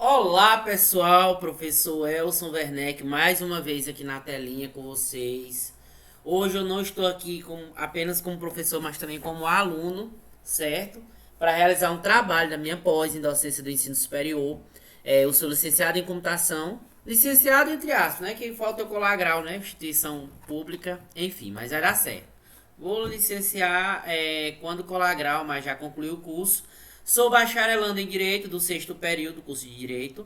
Olá pessoal, professor Elson Werneck mais uma vez aqui na telinha com vocês. Hoje eu não estou aqui apenas como professor, mas também como aluno, certo? Para realizar um trabalho da minha pós em docência do ensino superior. Eu sou licenciado em computação, licenciado entre aspas, né? Que falta eu colar grau, né? Instituição pública, enfim, mas vai dar certo. Vou licenciar quando colar grau, mas já concluí o curso. Sou bacharelando em Direito do sexto período do curso de Direito.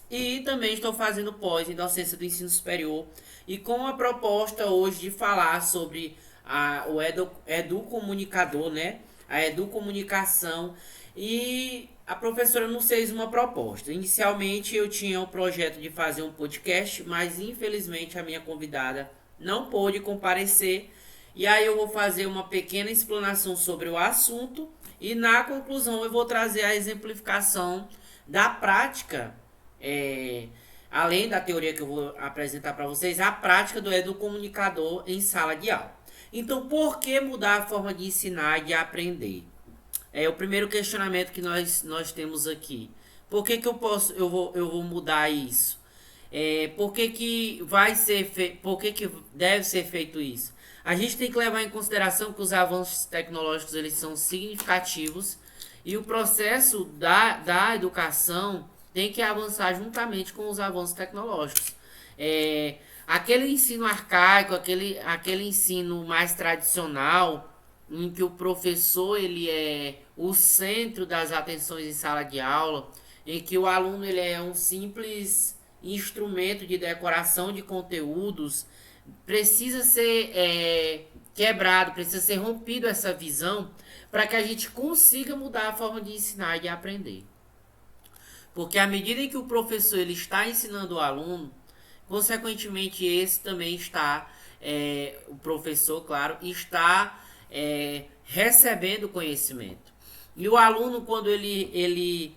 E também estou fazendo pós em docência do ensino superior. E com a proposta hoje de falar sobre o educomunicador, né? A educomunicação. E a professora nos fez uma proposta. Inicialmente eu tinha o projeto de fazer um podcast, mas infelizmente a minha convidada não pôde comparecer. E aí eu vou fazer uma pequena explanação sobre o assunto e na conclusão eu vou trazer a exemplificação da prática, é, além da teoria que eu vou apresentar para vocês, a prática do educomunicador em sala de aula. Então, por que mudar a forma de ensinar e de aprender? É o primeiro questionamento que nós temos aqui. Por que, que eu vou mudar isso? Por que, que por que, que deve ser feito isso? A gente tem que levar em consideração que os avanços tecnológicos eles são significativos e o processo da educação tem que avançar juntamente com os avanços tecnológicos. Aquele ensino arcaico, aquele ensino mais tradicional, em que o professor ele é o centro das atenções em sala de aula, em que o aluno ele é um simples instrumento de decoração de conteúdos, precisa ser quebrado, precisa ser rompido essa visão para que a gente consiga mudar a forma de ensinar e de aprender. Porque à medida em que o professor ele está ensinando o aluno, consequentemente esse também está, o professor, claro, está recebendo conhecimento. E o aluno, quando ele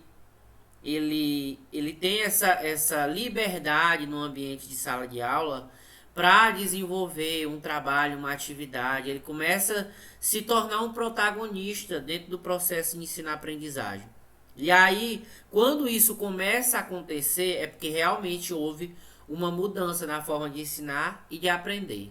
tem essa liberdade no ambiente de sala de aula para desenvolver um trabalho, uma atividade, ele começa a se tornar um protagonista dentro do processo de ensino-aprendizagem. E aí, quando isso começa a acontecer, é porque realmente houve uma mudança na forma de ensinar e de aprender.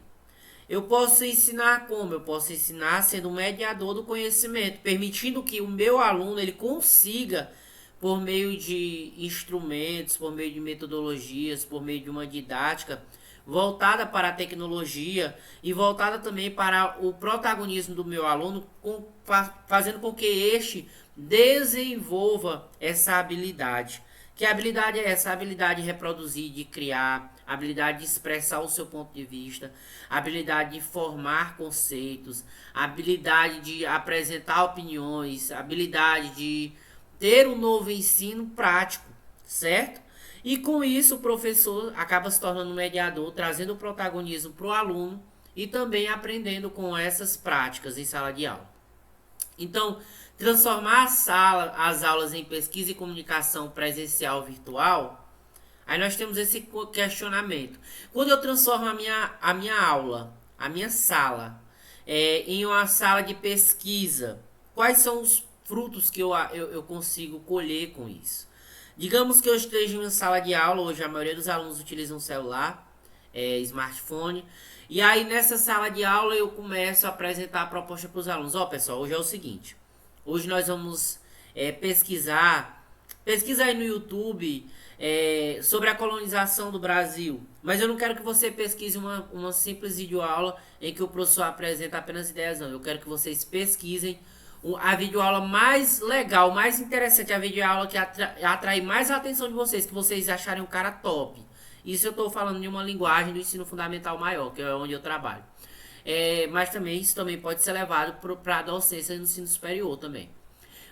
Eu posso ensinar como? Eu posso ensinar sendo um mediador do conhecimento, permitindo que o meu aluno ele consiga, por meio de instrumentos, por meio de metodologias, por meio de uma didática voltada para a tecnologia e voltada também para o protagonismo do meu aluno, fazendo com que este desenvolva essa habilidade. Que habilidade é essa? A habilidade de reproduzir, de criar, a habilidade de expressar o seu ponto de vista, a habilidade de formar conceitos, a habilidade de apresentar opiniões, a habilidade de ter um novo ensino prático, certo? E com isso o professor acaba se tornando um mediador, trazendo o protagonismo para o aluno e também aprendendo com essas práticas em sala de aula. Então, transformar as aulas em pesquisa e comunicação presencial virtual, aí nós temos esse questionamento. Quando eu transformo a minha aula, a minha sala, em uma sala de pesquisa, quais são os frutos que eu consigo colher com isso? Digamos que eu esteja em uma sala de aula, hoje a maioria dos alunos utilizam celular, smartphone, e aí nessa sala de aula eu começo a apresentar a proposta para os alunos. Ó, pessoal, hoje é o seguinte, hoje nós vamos pesquisa aí no YouTube sobre a colonização do Brasil, mas eu não quero que você pesquise uma simples videoaula em que o professor apresenta apenas ideias, não. Eu quero que vocês pesquisem a videoaula mais legal, mais interessante, a videoaula que atrai mais a atenção de vocês, que vocês acharem um cara top. Isso eu estou falando de uma linguagem do ensino fundamental maior, que é onde eu trabalho. Mas também isso também pode ser levado para a docência no ensino superior também.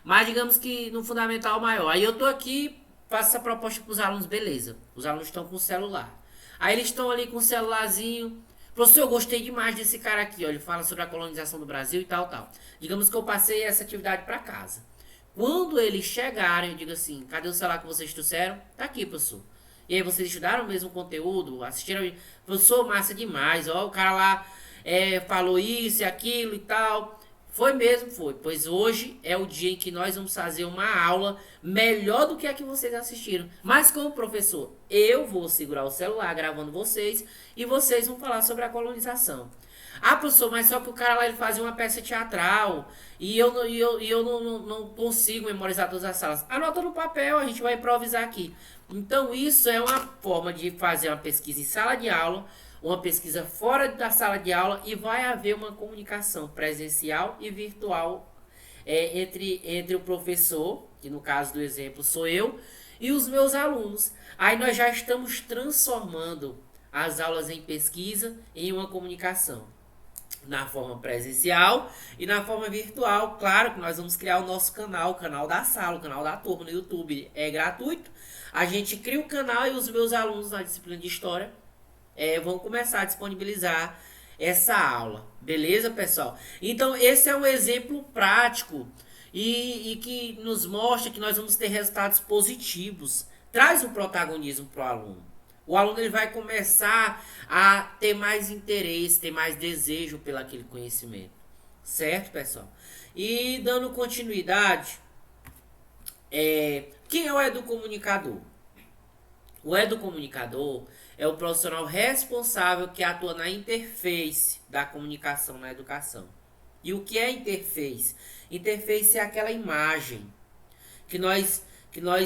Mas digamos que no fundamental maior. Aí eu estou aqui, faço essa proposta para os alunos, beleza. Os alunos estão com o celular. Aí eles estão ali com o celularzinho. Professor, eu gostei demais desse cara aqui, ó. Ele fala sobre a colonização do Brasil e tal, tal. Digamos que eu passei essa atividade para casa. Quando eles chegarem, eu digo assim: cadê o celular que vocês trouxeram? Tá aqui, professor. E aí vocês estudaram o mesmo conteúdo? Assistiram? Professor, massa demais, ó. O cara lá falou isso e aquilo e tal. Foi mesmo, foi. Pois hoje é o dia em que nós vamos fazer uma aula melhor do que a que vocês assistiram. Mas como professor, eu vou segurar o celular gravando vocês e vocês vão falar sobre a colonização. Ah, professor, mas só que o cara lá ele fazia uma peça teatral e eu não consigo memorizar todas as salas. Anota no papel, a gente vai improvisar aqui. Então isso é uma forma de fazer uma pesquisa em sala de aula, uma pesquisa fora da sala de aula e vai haver uma comunicação presencial e virtual entre o professor, que no caso do exemplo sou eu, e os meus alunos. Aí nós já estamos transformando as aulas em pesquisa em uma comunicação na forma presencial e na forma virtual. Claro que nós vamos criar o nosso canal, o canal da sala, o canal da turma no YouTube é gratuito. A gente cria o canal e os meus alunos na disciplina de História vão começar a disponibilizar essa aula. Beleza, pessoal? Então, esse é um exemplo prático e que nos mostra que nós vamos ter resultados positivos. Traz o protagonismo para o aluno. O aluno ele vai começar a ter mais interesse, ter mais desejo pelo aquele conhecimento. Certo, pessoal? E dando continuidade, quem é o educomunicador? O educomunicador é o profissional responsável que atua na interface da comunicação na educação. E o que é interface? Interface é aquela imagem que nós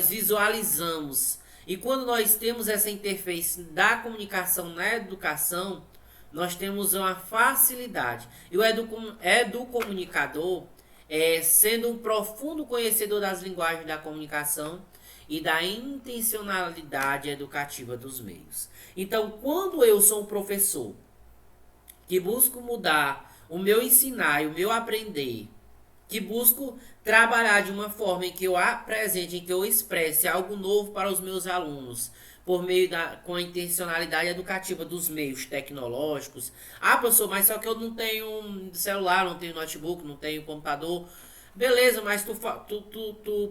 visualizamos. E quando nós temos essa interface da comunicação na educação, nós temos uma facilidade. E o educomunicador, sendo um profundo conhecedor das linguagens da comunicação e da intencionalidade educativa dos meios. Então, quando eu sou um professor que busco mudar o meu ensinar e o meu aprender, que busco trabalhar de uma forma em que eu apresente, em que eu expresse algo novo para os meus alunos, por meio com a intencionalidade educativa dos meios tecnológicos. Ah, professor, mas só que eu não tenho celular, não tenho notebook, não tenho computador. Beleza, mas tu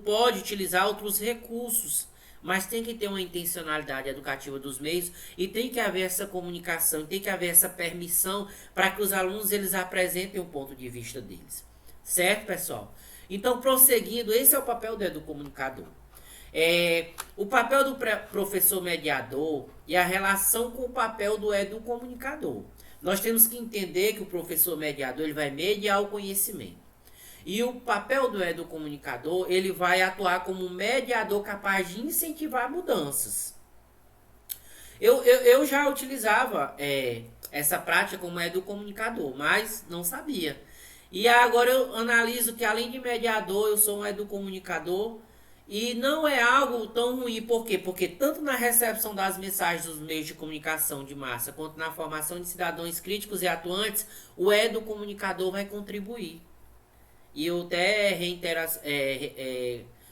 pode utilizar outros recursos, mas tem que ter uma intencionalidade educativa dos meios e tem que haver essa comunicação, tem que haver essa permissão para que os alunos eles apresentem o ponto de vista deles. Certo, pessoal? Então, prosseguindo, esse é o papel do educomunicador. O papel do professor mediador e a relação com o papel do educomunicador. Nós temos que entender que o professor mediador ele vai mediar o conhecimento. E o papel do educomunicador, ele vai atuar como um mediador capaz de incentivar mudanças. Eu já utilizava essa prática como educomunicador, mas não sabia. E agora eu analiso que além de mediador, eu sou um educomunicador e não é algo tão ruim. Por quê? Porque tanto na recepção das mensagens dos meios de comunicação de massa, quanto na formação de cidadãos críticos e atuantes, o educomunicador vai contribuir. E eu até reitero,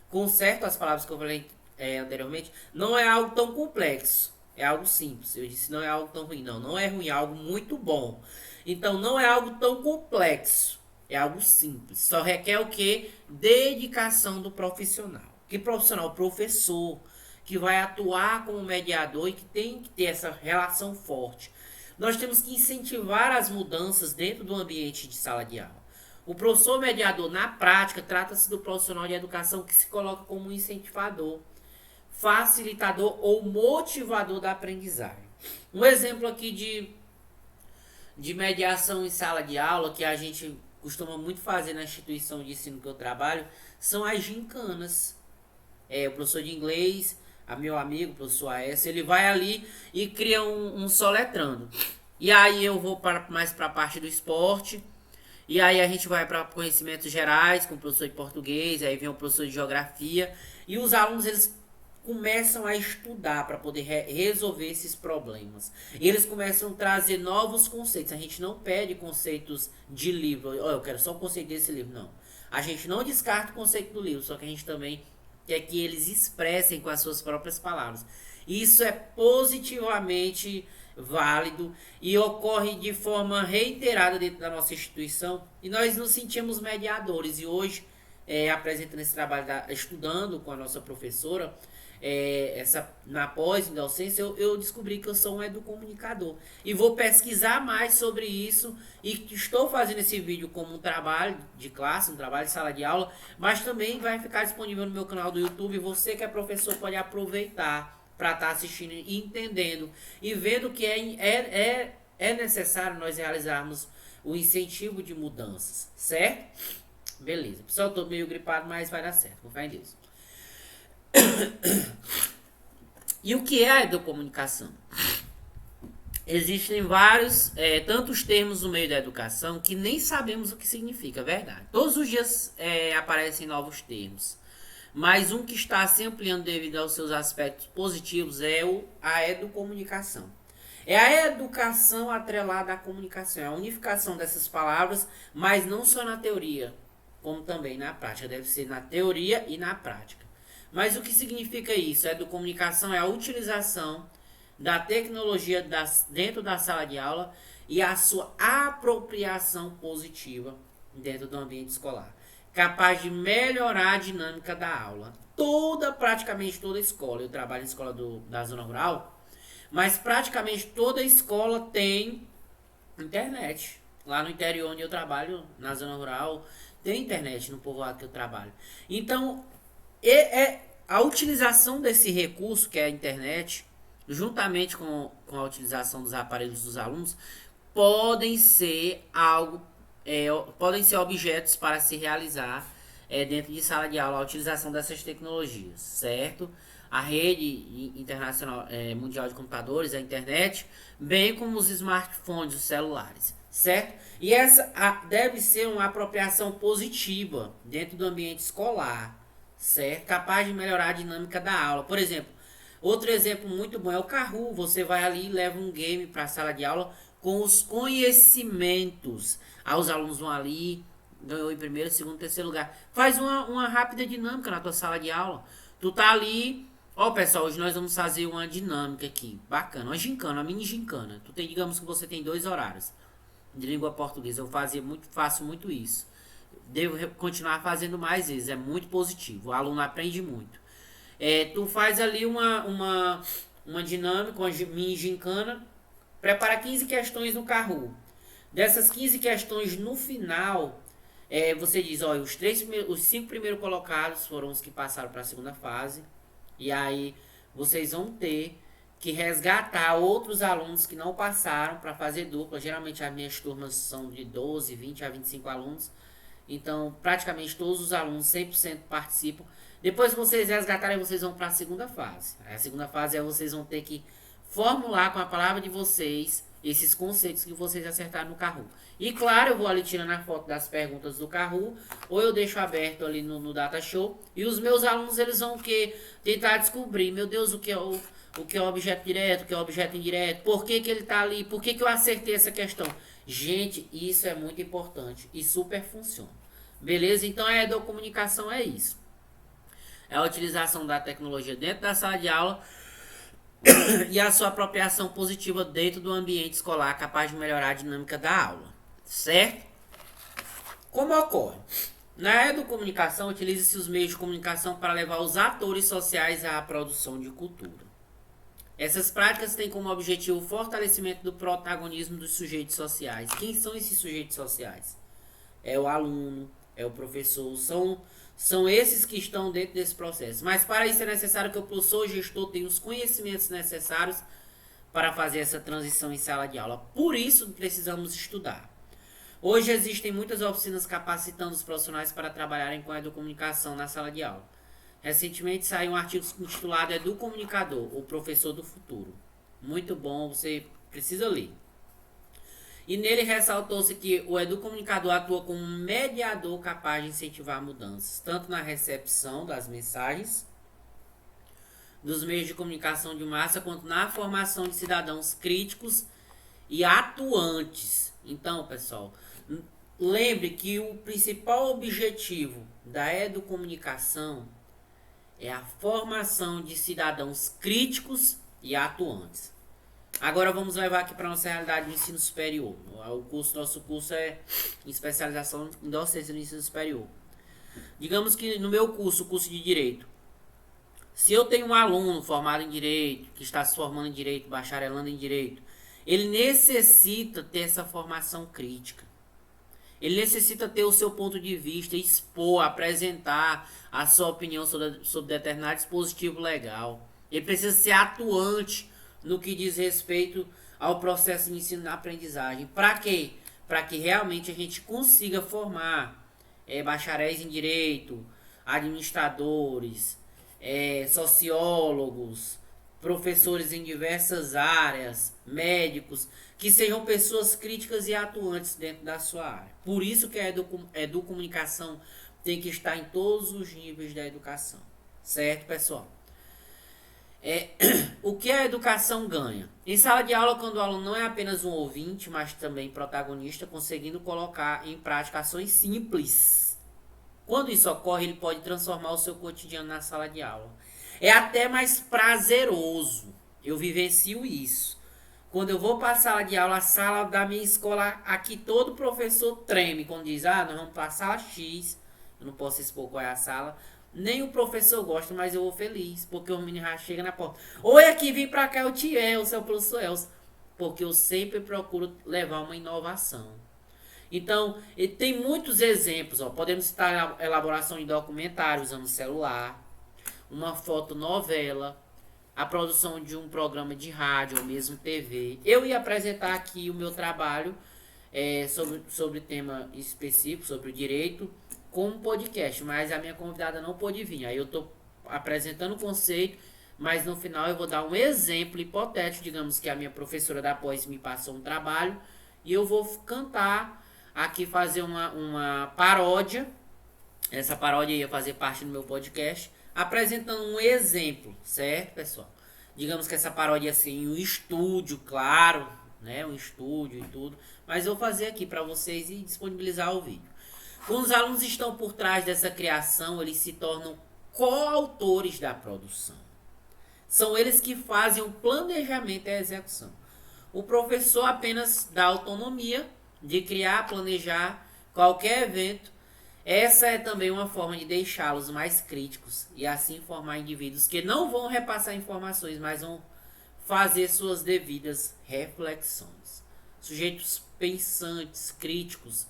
conserto as palavras que eu falei anteriormente, não é algo tão complexo, é algo simples. Eu disse não é algo tão ruim, não é ruim, é algo muito bom. Então não é algo tão complexo, é algo simples. Só requer o quê? Dedicação do profissional. Que profissional? Professor, que vai atuar como mediador e que tem que ter essa relação forte. Nós temos que incentivar as mudanças dentro do ambiente de sala de aula. O professor mediador, na prática, trata-se do profissional de educação que se coloca como um incentivador, facilitador ou motivador da aprendizagem. Um exemplo aqui de mediação em sala de aula, que a gente costuma muito fazer na instituição de ensino que eu trabalho, são as gincanas. O professor de inglês, meu amigo, o professor Aécio, ele vai ali e cria um soletrando. E aí eu vou mais para a parte do esporte. E aí a gente vai para conhecimentos gerais com o professor de português, aí vem o professor de geografia. E os alunos, eles começam a estudar para poder resolver esses problemas. E eles começam a trazer novos conceitos. A gente não pede conceitos de livro. Eu quero só o conceito desse livro. Não. A gente não descarta o conceito do livro, só que a gente também quer que eles expressem com as suas próprias palavras. Isso é positivamente válido e ocorre de forma reiterada dentro da nossa instituição e nós nos sentimos mediadores e hoje apresentando esse trabalho, estudando com a nossa professora, na pós-docência, eu descobri que eu sou um educomunicador. E vou pesquisar mais sobre isso. E estou fazendo esse vídeo como um trabalho de classe, um trabalho de sala de aula, mas também vai ficar disponível no meu canal do YouTube. Você que é professor pode aproveitar para estar assistindo e entendendo e vendo que é necessário nós realizarmos o incentivo de mudanças, certo? Beleza. Pessoal, eu tô meio gripado, mas vai dar certo. Com fé em Deus. E o que é a educomunicação? Existem vários, tantos termos no meio da educação que nem sabemos o que significa, verdade. Todos os dias aparecem novos termos. Mas um que está se ampliando devido aos seus aspectos positivos é a educomunicação. É a educação atrelada à comunicação, é a unificação dessas palavras, mas não só na teoria, como também na prática. Deve ser na teoria e na prática. Mas o que significa isso? A educomunicação é a utilização da tecnologia dentro da sala de aula e a sua apropriação positiva dentro do ambiente escolar, capaz de melhorar a dinâmica da aula. Praticamente toda escola, eu trabalho em escola da zona rural, mas praticamente toda escola tem internet. Lá no interior onde eu trabalho, na zona rural, tem internet no povoado que eu trabalho. Então, a utilização desse recurso, que é a internet, juntamente com a utilização dos aparelhos dos alunos, podem ser podem ser objetos para se realizar dentro de sala de aula a utilização dessas tecnologias, certo? A rede internacional mundial de computadores, a internet, bem como os smartphones, os celulares, certo? E essa deve ser uma apropriação positiva dentro do ambiente escolar, certo? Capaz de melhorar a dinâmica da aula. Por exemplo, outro exemplo muito bom é o Kahoot. Você vai ali e leva um game para a sala de aula com os conhecimentos. Aí os alunos vão ali, ganhou em primeiro, segundo, terceiro lugar. Faz uma rápida dinâmica na tua sala de aula. Tu tá ali, ó pessoal, hoje nós vamos fazer uma dinâmica aqui, bacana, uma gincana, uma mini gincana. Digamos que você tem 2 horários de língua portuguesa. Eu faço muito isso. Devo continuar fazendo mais vezes, é muito positivo, o aluno aprende muito. Tu faz ali uma dinâmica, uma mini gincana, prepara 15 questões no Kahoot. Dessas 15 questões, no final, você diz, olha, os 5 primeiros colocados foram os que passaram para a segunda fase, e aí vocês vão ter que resgatar outros alunos que não passaram para fazer dupla. Geralmente as minhas turmas são de 12, 20 a 25 alunos, então praticamente todos os alunos 100% participam. Depois que vocês resgatarem, vocês vão para a segunda fase. A segunda fase vocês vão ter que formular com a palavra de vocês esses conceitos que vocês acertaram no Kahoot. E claro, eu vou ali tirando a foto das perguntas do Kahoot, ou eu deixo aberto ali no Data Show, e os meus alunos eles vão tentar descobrir, meu Deus, o que é o objeto direto, o que é o objeto indireto, por que ele está ali, por que eu acertei essa questão. Gente, isso é muito importante e super funciona. Beleza? Então a educomunicação é isso. É a utilização da tecnologia dentro da sala de aula e a sua apropriação positiva dentro do ambiente escolar, capaz de melhorar a dinâmica da aula, certo? Como ocorre? Na educomunicação, utiliza-se os meios de comunicação para levar os atores sociais à produção de cultura. Essas práticas têm como objetivo o fortalecimento do protagonismo dos sujeitos sociais. Quem são esses sujeitos sociais? É o aluno, é o professor, são esses que estão dentro desse processo. Mas para isso é necessário que o professor gestor tenha os conhecimentos necessários para fazer essa transição em sala de aula. Por isso precisamos estudar. Hoje existem muitas oficinas capacitando os profissionais para trabalharem com a educomunicação na sala de aula. Recentemente saiu um artigo intitulado Educomunicador, o professor do futuro. Muito bom, você precisa ler. E nele ressaltou-se que o educomunicador atua como um mediador capaz de incentivar mudanças, tanto na recepção das mensagens dos meios de comunicação de massa, quanto na formação de cidadãos críticos e atuantes. Então, pessoal, lembre que o principal objetivo da educomunicação é a formação de cidadãos críticos e atuantes. Agora vamos levar aqui para a nossa realidade do ensino superior. Nosso curso é em especialização em docência no ensino superior. Digamos que no meu curso, o curso de Direito, se eu tenho um aluno formado em Direito, que está se formando em Direito, bacharelando em Direito, ele necessita ter essa formação crítica. Ele necessita ter o seu ponto de vista, expor, apresentar a sua opinião sobre determinado dispositivo legal. Ele precisa ser atuante no que diz respeito ao processo de ensino e aprendizagem. Para quê? Para que realmente a gente consiga formar bacharéis em direito, administradores, sociólogos, professores em diversas áreas, médicos, que sejam pessoas críticas e atuantes dentro da sua área. Por isso que a educomunicação tem que estar em todos os níveis da educação. Certo, pessoal? O que a educação ganha? Em sala de aula, quando o aluno não é apenas um ouvinte, mas também protagonista, conseguindo colocar em prática ações simples. Quando isso ocorre, ele pode transformar o seu cotidiano na sala de aula. É até mais prazeroso. Eu vivencio isso. Quando eu vou para a sala de aula, a sala da minha escola, aqui todo professor treme quando diz, nós vamos para a sala X. Eu não posso expor qual é a sala. Nem o professor gosta, mas eu vou feliz, porque o menino já chega na porta. Oi, aqui, vem pra cá, o tio Elcio, é o professor Elcio. Porque eu sempre procuro levar uma inovação. Então, tem muitos exemplos. Podemos citar a elaboração de documentário usando celular, uma fotonovela, a produção de um programa de rádio ou mesmo TV. Eu ia apresentar aqui o meu trabalho sobre tema específico, sobre o direito, como podcast, mas a minha convidada não pôde vir. Aí eu estou apresentando o conceito, mas no final eu vou dar um exemplo hipotético. Digamos que a minha professora da pós me passou um trabalho e eu vou cantar aqui, fazer uma paródia. Essa paródia ia fazer parte do meu podcast, apresentando um exemplo, certo, pessoal? Digamos que essa paródia assim, um estúdio, claro, né? Um estúdio e tudo, mas eu vou fazer aqui para vocês e disponibilizar o vídeo. Quando os alunos estão por trás dessa criação, eles se tornam coautores da produção. São eles que fazem o planejamento e a execução. O professor apenas dá autonomia de criar, planejar qualquer evento. Essa é também uma forma de deixá-los mais críticos e assim formar indivíduos que não vão repassar informações, mas vão fazer suas devidas reflexões. Sujeitos pensantes, críticos,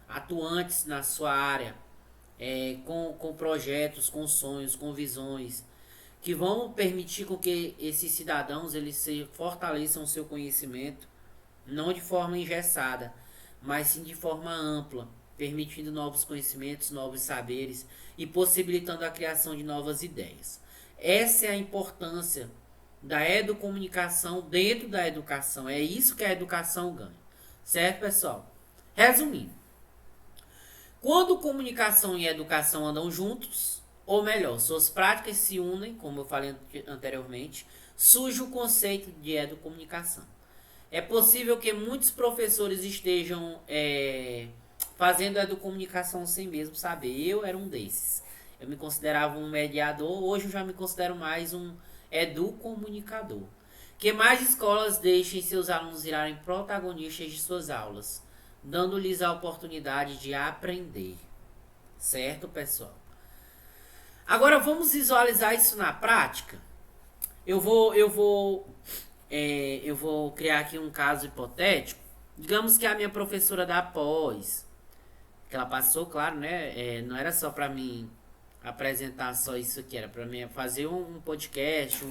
atuantes na sua área, com projetos, com sonhos, com visões, que vão permitir com que esses cidadãos eles fortaleçam o seu conhecimento, não de forma engessada, mas sim de forma ampla, permitindo novos conhecimentos, novos saberes e possibilitando a criação de novas ideias. Essa é a importância da educomunicação dentro da educação. É isso que a educação ganha. Certo, pessoal? Resumindo, quando comunicação e educação andam juntos, ou melhor, suas práticas se unem, como eu falei anteriormente, surge o conceito de educomunicação. É possível que muitos professores estejam fazendo educomunicação sem mesmo saber. Eu era um desses. Eu me considerava um mediador, hoje eu já me considero mais um educomunicador. Que mais escolas deixem seus alunos virarem protagonistas de suas aulas, dando-lhes a oportunidade de aprender. Certo, pessoal? Agora vamos visualizar isso na prática. Eu vou criar aqui um caso hipotético. Digamos que a minha professora da pós, que ela passou, claro, né? Não era só para mim apresentar só isso aqui, era para mim fazer um podcast,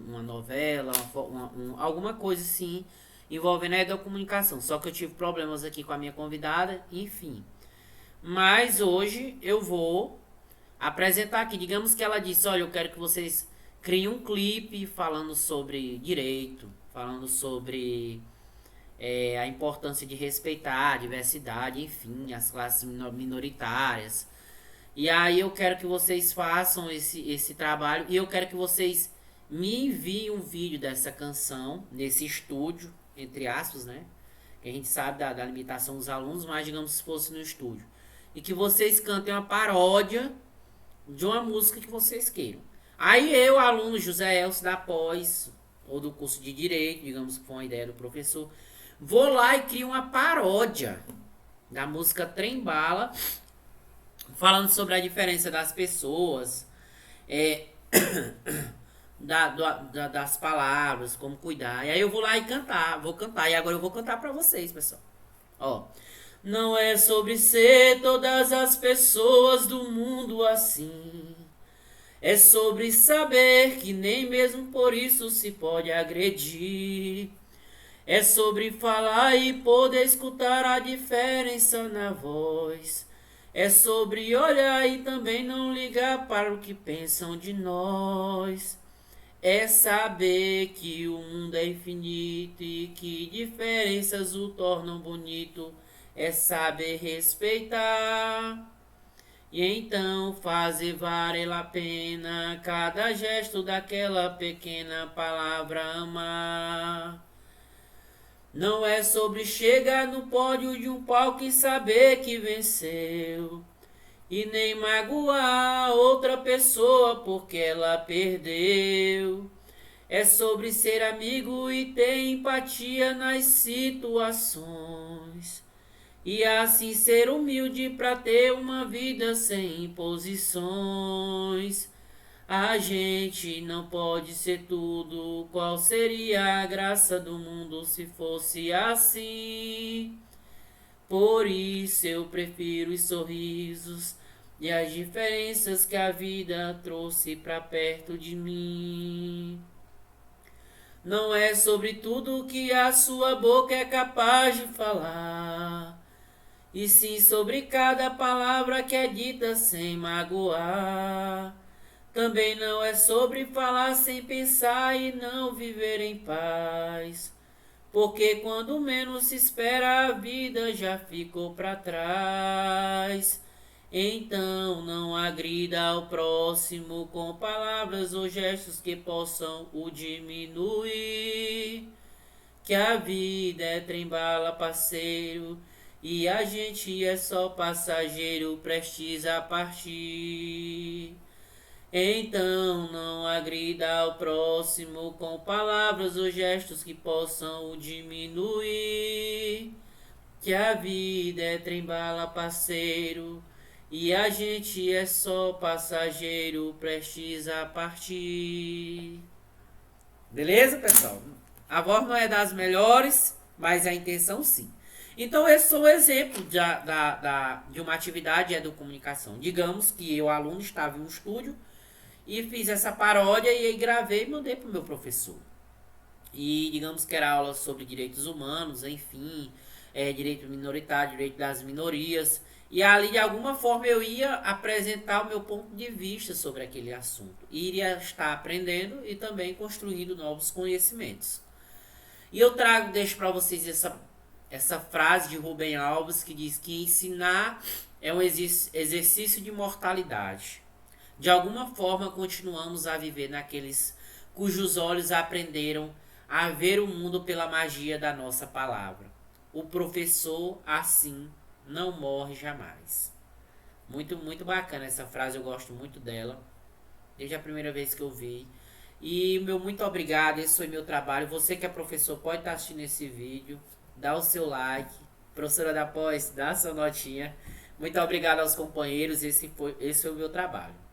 uma novela, alguma coisa assim, envolvendo a educomunicação. Só que eu tive problemas aqui com a minha convidada, enfim. Mas hoje eu vou apresentar aqui. Digamos que ela disse, olha, eu quero que vocês criem um clipe falando sobre direito, falando sobre a importância de respeitar a diversidade, enfim, as classes minoritárias. E aí eu quero que vocês façam esse trabalho e eu quero que vocês me enviem um vídeo dessa canção nesse estúdio, entre aspas, né? Que a gente sabe da limitação dos alunos, mas digamos se fosse no estúdio. E que vocês cantem uma paródia de uma música que vocês queiram. Aí eu, aluno José Elcio da pós, ou do curso de Direito, digamos que foi uma ideia do professor, vou lá e crio uma paródia da música Trem Bala, falando sobre a diferença das pessoas, é, das palavras, como cuidar. E aí eu vou lá e cantar, vou cantar. E agora eu vou cantar pra vocês, pessoal. Ó. Não é sobre ser todas as pessoas do mundo assim. É sobre saber que nem mesmo por isso se pode agredir. É sobre falar e poder escutar a diferença na voz. É sobre olhar e também não ligar para o que pensam de nós. É saber que o mundo é infinito e que diferenças o tornam bonito. É saber respeitar. E então fazer valer a pena cada gesto daquela pequena palavra amar. Não é sobre chegar no pódio de um palco e saber que venceu. E nem magoar outra pessoa porque ela perdeu. É sobre ser amigo e ter empatia nas situações. E assim ser humilde para ter uma vida sem imposições. A gente não pode ser tudo. Qual seria a graça do mundo se fosse assim? Por isso eu prefiro os sorrisos e as diferenças que a vida trouxe para perto de mim. Não é sobre tudo que a sua boca é capaz de falar, e sim sobre cada palavra que é dita sem magoar. Também não é sobre falar sem pensar e não viver em paz. Porque quando menos se espera a vida já ficou para trás. Então não agrida ao próximo com palavras ou gestos que possam o diminuir. Que a vida é trem-bala, parceiro, e a gente é só passageiro prestes a partir. Então não agrida ao próximo com palavras ou gestos que possam o diminuir. Que a vida é trem-bala, parceiro, e a gente é só passageiro prestes a partir. Beleza, pessoal? A voz não é das melhores, mas a intenção sim. Então, esse foi o exemplo de uma atividade de educomunicação. Digamos que o aluno estava em um estúdio e fiz essa paródia e aí gravei e mandei para o meu professor. E digamos que era aula sobre direitos humanos, enfim, direito minoritário, direito das minorias. E ali, de alguma forma, eu ia apresentar o meu ponto de vista sobre aquele assunto. E iria estar aprendendo e também construindo novos conhecimentos. E eu deixo para vocês essa frase de Rubem Alves que diz que ensinar é um exercício de mortalidade. De alguma forma, continuamos a viver naqueles cujos olhos aprenderam a ver o mundo pela magia da nossa palavra. O professor, assim, não morre jamais. Muito, muito bacana essa frase, eu gosto muito dela. Desde a primeira vez que eu vi. E meu muito obrigado, esse foi meu trabalho. Você que é professor pode estar assistindo esse vídeo. Dá o seu like. Professora da pós, dá a sua notinha. Muito obrigado aos companheiros, esse foi o meu trabalho.